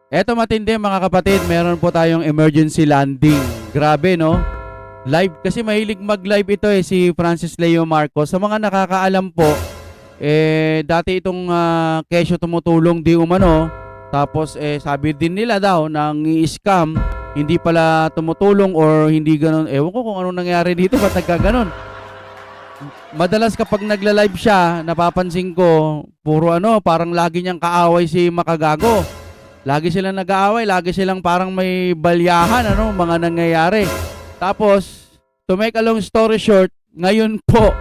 Eto matindi mga kapatid, meron po tayong emergency landing. Grabe no? Live kasi mahilig mag-live ito si Francis Leo Marcos. Sa mga nakakaalam po, dati itong kesyo tumutulong di umano. Tapos sabi din nila daw nang i-scam, hindi pala tumutulong or hindi ganun. Ewan ko kung anong nangyari dito, ba't nagkaganon? Madalas kapag nagla-live siya, napapansin ko, puro parang lagi niyang kaaway si Makagago. Lagi silang nag-aaway, lagi silang parang may balyahan, mga nangyayari. Tapos, to make a long story short, ngayon po,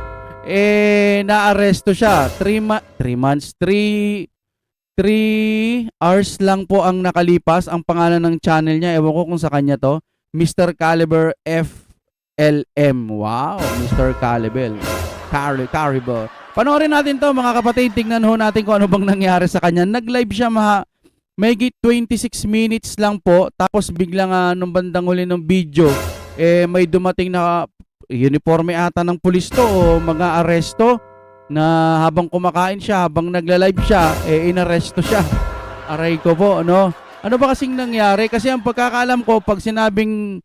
naaresto siya. 3 hours lang po ang nakalipas. Ang pangalan ng channel niya, ewan ko kung sa kanya to, Mr. Caliber FLM. Wow, Mr. Caliber. Caliber. Panoorin natin to mga kapatid, tingnan ho natin kung ano bang nangyari sa kanya. Nag-live siya may 26 minutes lang po, tapos biglang nung bandang huli ng video, may dumating na uniforme ata ng pulis to o mga aresto na habang kumakain siya, habang nagla-live siya, inaresto siya. Aray ko po, ano? Ano ba kasing nangyari? Kasi ang pagkakaalam ko, pag sinabing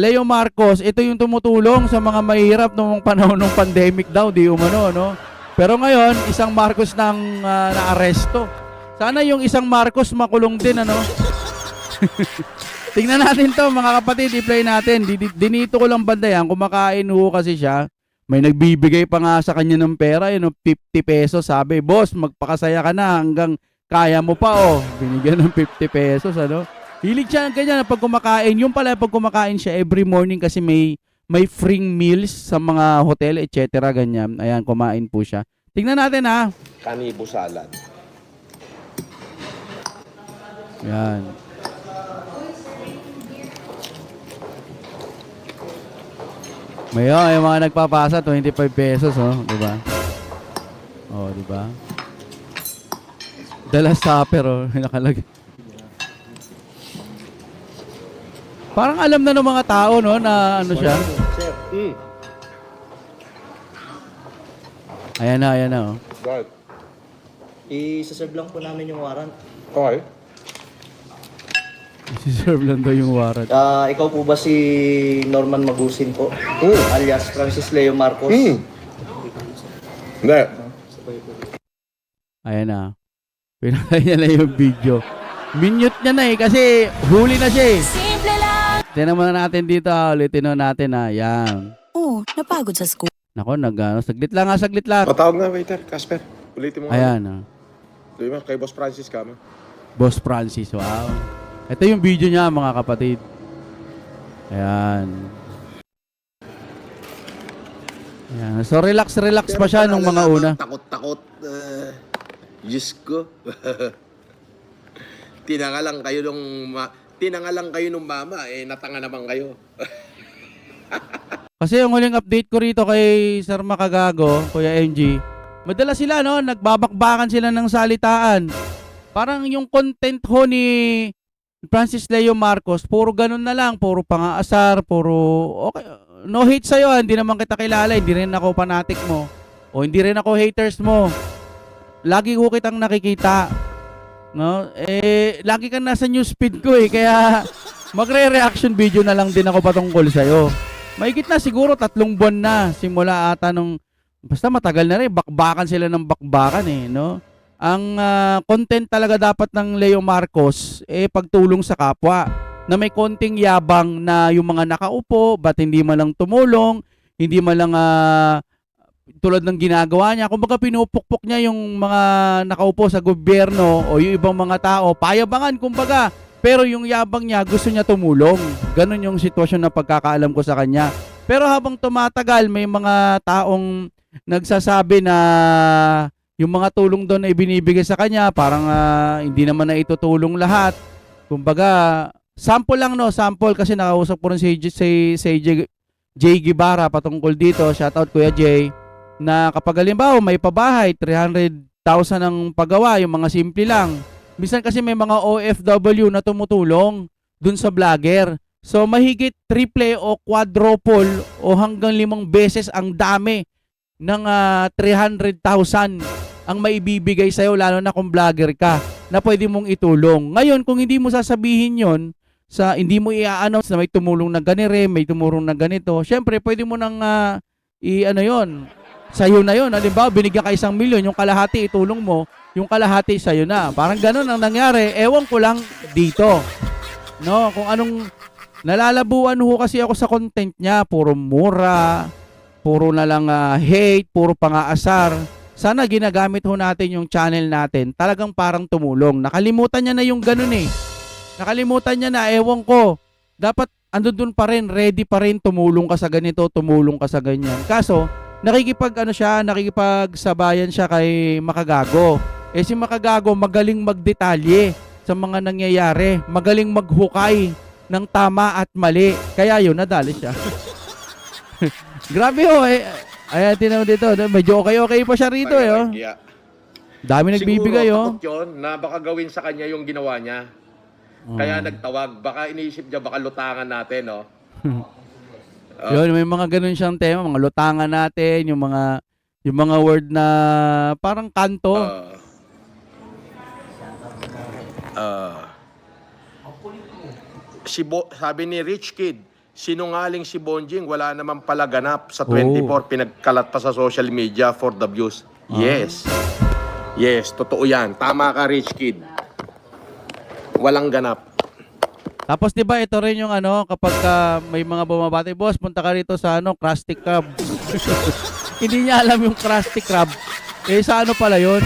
Leo Marcos, ito yung tumutulong sa mga mahirap noong panahon ng pandemic daw, di umano, no? Pero ngayon, isang Marcos nang naaresto. Sana yung isang Marcos makulong din, Tingnan natin to mga kapatid, i-play natin. Dinito ko lang bandayan, kumakain ho kasi siya. May nagbibigay pa nga sa kanya ng pera, 50 pesos. Sabi, boss, magpakasaya ka na hanggang kaya mo pa, Binigyan ng 50 pesos, Hilig siya ganyan pag kumakain. Yung pala, pag kumakain siya every morning kasi may free meals sa mga hotel, etc. Ganyan. Ayan, kumain po siya. Tingnan natin, Kanibo salad. Yan. May mga nagpapasa 25 pesos, di ba? Di ba? Dala supper, nakalagay. Parang alam na ng mga tao, na siya. Sir. Ayan na, Guard. I-serve lang po namin yung warrant. Okay. Si-serve lang daw yung warrant. Ikaw po ba si Norman Magusin po? Alias Francis Leo Marcos? Hindi. Ayan na. Pinakay niya na yung video. Minute niya na kasi huli na siya Simple lang. Tignan muna natin dito, ulitin natin yan. Napagod sa school. Nako, saglit lang. Patawag na, waiter. Casper. Ulitin mo. Ayan, Sabi mo, kay Boss Francis ka mo. Boss Francis, wow. Ito yung video niya mga kapatid. Ayan. So relax pa siya nung mga una. Takot. Diyos ko. Tinangalang kayo nung mama, natanga naman kayo. Kasi yung huling update ko rito kay Sir Makagago, Kuya MG, madala sila, nagbabakbakan sila ng salitaan. Parang yung content ho ni Francis Leo Marcos, puro ganun na lang, puro pang-aasar, puro okay, no hate sa'yo, hindi naman kita kilala, hindi rin ako fanatic mo, o hindi rin ako haters mo. Lagi ko kitang nakikita, lagi kang nasa newsfeed ko kaya magre-reaction video na lang din ako patungkol sa'yo. Mahigit na siguro 3 buwan na simula ata nung, basta matagal na rin, bakbakan sila ng bakbakan Ang content talaga dapat ng Leo Marcos pagtulong sa kapwa na may konting yabang na yung mga nakaupo, ba't hindi man lang tumulong, hindi man lang tulad ng ginagawa niya. Kumbaga pinupukpok niya yung mga nakaupo sa gobyerno o yung ibang mga tao, payabangan kumbaga. Pero yung yabang niya, gusto niya tumulong. Ganon yung sitwasyon na pagkakaalam ko sa kanya. Pero habang tumatagal, may mga taong nagsasabi na yung mga tulong doon ay binibigay sa kanya, parang hindi naman na itutulong lahat. Kumbaga, sample lang sample kasi nakausap ko rin si Jay Guevara patungkol dito. Shoutout Kuya Jay. Na kapag halimbawa may pabahay, 300,000 ang pagawa, yung mga simple lang. Minsan kasi may mga OFW na tumutulong dun sa vlogger. So mahigit triple o quadruple o hanggang 5 beses ang dami ng 300,000 ang maibibigay sa'yo, lalo na kung vlogger ka, na pwede mong itulong. Ngayon, kung hindi mo sasabihin yon, hindi mo i-announce na may tumulong na ganire, may tumulong na ganito, syempre, pwede mo nang yon, sa'yo na yon. Halimbawa, binigyan ka 1 milyon, yung kalahati itulong mo, yung kalahati sa'yo na. Parang ganun ang nangyari. Ewan ko lang dito. No, kung anong nalalabuan ho kasi ako sa content niya, puro mura, puro na lang hate, puro pangaasar. Sana ginagamit ho natin yung channel natin. Talagang parang tumulong. Nakalimutan niya na yung ganun eh. Nakalimutan niya na, ewan ko. Dapat andun pa rin, ready pa rin, tumulong ka sa ganito, tumulong ka sa ganyan. Kaso, nakikipagsabayan siya kay Makagago. Eh si Makagago magaling magdetalye sa mga nangyayari. Magaling maghukay ng tama at mali. Kaya yun, nadali siya. Grabe ho eh. Ayan, tinaw dito. Medyo okay pa siya rito eh. Oh. Yeah. Dami nagbibigay oh. Siguro, takot yun na baka gawin sa kanya yung ginawa niya. Kaya nagtawag. Baka iniisip niya, baka lutangan natin, no? Yun, may mga ganun siyang tema. Mga lutangan natin, yung mga word na parang kanto. Sabi ni Rich Kid, sinungaling si Bonjing, wala naman pala ganap sa 24, pinagkalat pa sa social media for the views. Yes. Yes, totoo yan. Tama ka, Rich Kid. Walang ganap. Tapos 'di ba ito rin yung kapag may mga bumabati, boss, punta ka rito sa Krusty Krab. Hindi niya alam yung Krusty Krab. Eh sa pala 'yon?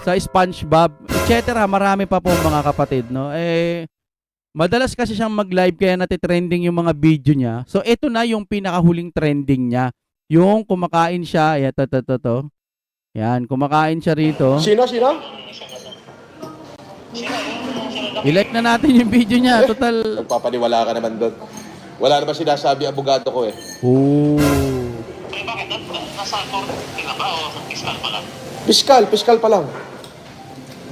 Sa SpongeBob, etc. Marami pa po mga kapatid, no? Eh madalas kasi siyang mag-live kaya natitrending yung mga video niya. So ito na yung pinakahuling trending niya. Yung kumakain siya, to. Yan, kumakain siya rito. Sino? I-like na natin yung video niya. Total. Nagpapaniwala ka naman doon. Wala naman sinasabi abogado ko eh. Oh. Bakit? Nasa korte na ba o fiskal pa lang? Piskal pa lang.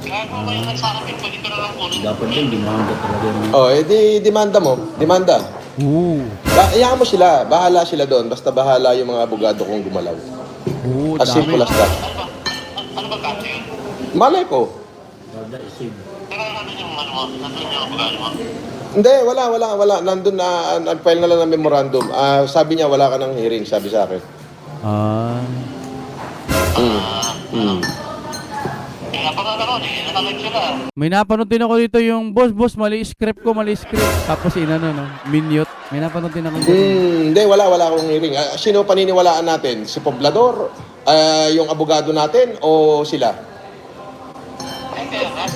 Kaya kung kayo nagsakapin, pwede ko na lang kunin. Dapat din, demanda talaga yun. Oh, demanda mo. Demanda. Hayaan mo sila. Bahala sila doon. Basta bahala yung mga abogado kong gumalaw. As simple as that. Ano ba kaso yun? Malay ko. Teka, nandun yung abogado mo? Hindi, wala. Nandun na, nag-file na lang ng memorandum. Sabi niya, wala ka ng hearing, sabi sa akin. Kaya napakakaroon natalag sila. May napanood din ako dito yung boss, mali script. Tapos minute. May napanood din ako dito. Hindi, wala akong hearing. Sino paniniwalaan natin? Si Poblador? Yung abogado natin? O sila?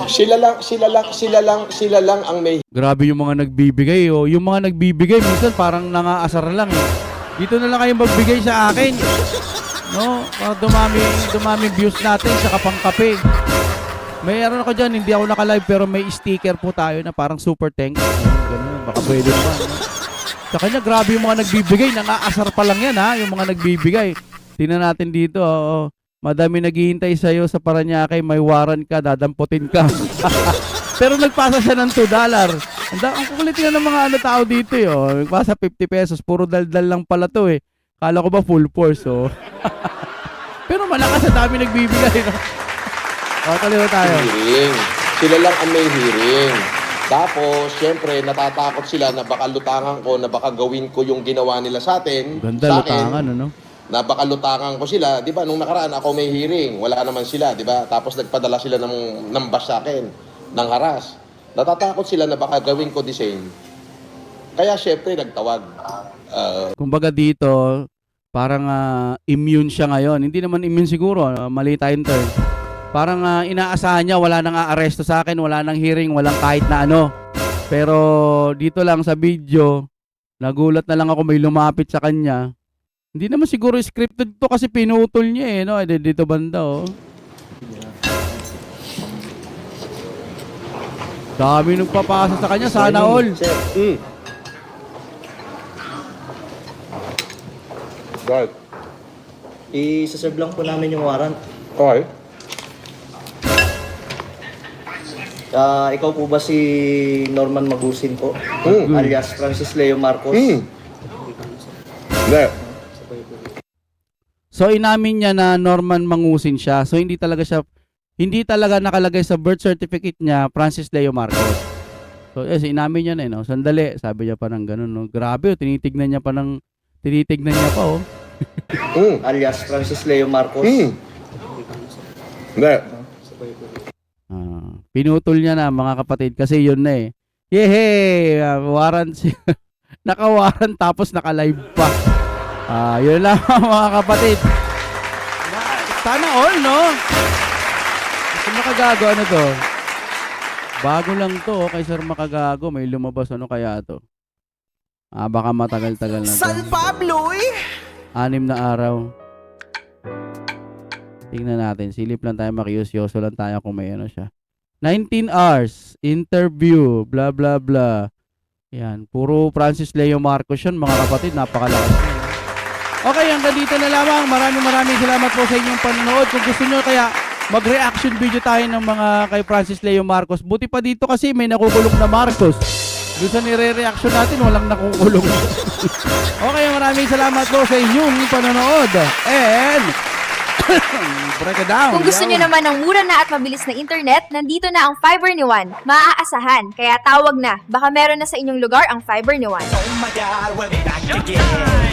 Sila lang ang may. Grabe yung mga nagbibigay. Oh. Yung mga nagbibigay, minsan parang nangaasar lang. Eh. Dito na lang kayong magbigay sa akin. No? Para dumami views natin sa kapangkape. May ako dyan, hindi ako naka-live pero may sticker po tayo na parang super thanks. Ganun, baka pwede naman. No? Sa kanya, grabe yung mga nagbibigay. Nangaasar pa lang yan ha, yung mga nagbibigay. Tingnan natin dito. Oh. Madami naghihintay sa'yo sa Paranaque, may warrant ka, dadamputin ka. Pero nagpasa siya ng $2. Ang kukulit nga ng mga tao dito eh. Oh. Nagpasa 50 pesos, puro daldal lang pala to eh. Kala ko ba full force oh. Pero malakas sa dami nagbibigay. No? Kaliwa tayo. Hearing. Sila lang ang may hearing. Tapos, syempre, natatakot sila na baka lutangan ko, na baka gawin ko yung ginawa nila sa atin. Ganda, sa lutangan, akin, ano? Na baka lutangan ko sila. Di ba, nung nakaraan ako may hearing. Wala naman sila, di ba? Tapos nagpadala sila ng bash sa akin, ng haras. Natatakot sila na baka gawin ko the same. Kaya, syempre, nagtawag. Kumbaga dito, parang immune siya ngayon. Hindi naman immune siguro, mali tayong term. Parang inaasahan niya, wala nang aaresto sa akin, wala nang hearing, walang kahit na ano. Pero dito lang sa video, nagulat na lang ako may lumapit sa kanya. Hindi naman siguro scripted to kasi pinutol niya eh, no? Dito banda oh. Dami nagpapasa sa kanya, sana all. Right. I-serve lang po namin yung warrant. Okay. Ikaw po ba si Norman Magusin po? Alias Francis Leo Marcos? Hindi. So inamin niya na Norman Mangusin siya. So hindi talaga nakalagay sa birth certificate niya Francis Leo Marcos. So inamin niya na no. Sandali, sabi niya pa ng ganun no. Grabe, tinitignan niya pa oh. alias Francis Leo Marcos. Hindi. Pinutol niya na mga kapatid kasi yun na eh. Yehey! Warrant naka-warrant tapos naka-live pa. Yun lang mga kapatid. Sana all, no? Sir Makagago, ano to? Bago lang to, kay Sir Makagago. May lumabas, ano kaya to? Baka matagal-tagal na to. San Pablo, 6 na araw. Tingnan natin. Silip lang tayo, makiusyoso lang tayo kung may ano siya. 19 hours. Interview. Blah, blah, blah. Yan. Puro Francis Leo Marcos yun, mga kapatid. Napakalakas yun. Okay, hanggang dito na lamang. Maraming salamat po sa inyong panonood. Kung gusto nyo kaya mag-reaction video tayo ng mga kay Francis Leo Marcos. Buti pa dito kasi may nakukulong na Marcos. Doon sa nire-reaction natin, walang nakukulong. Okay, maraming salamat po sa inyong panonood. And break it down. Kung gusto nyo naman ng mura na at mabilis na internet, nandito na ang fiber ni Juan. Maaasahan, kaya tawag na. Baka meron na sa inyong lugar ang fiber ni Juan. Oh my God, we're back again.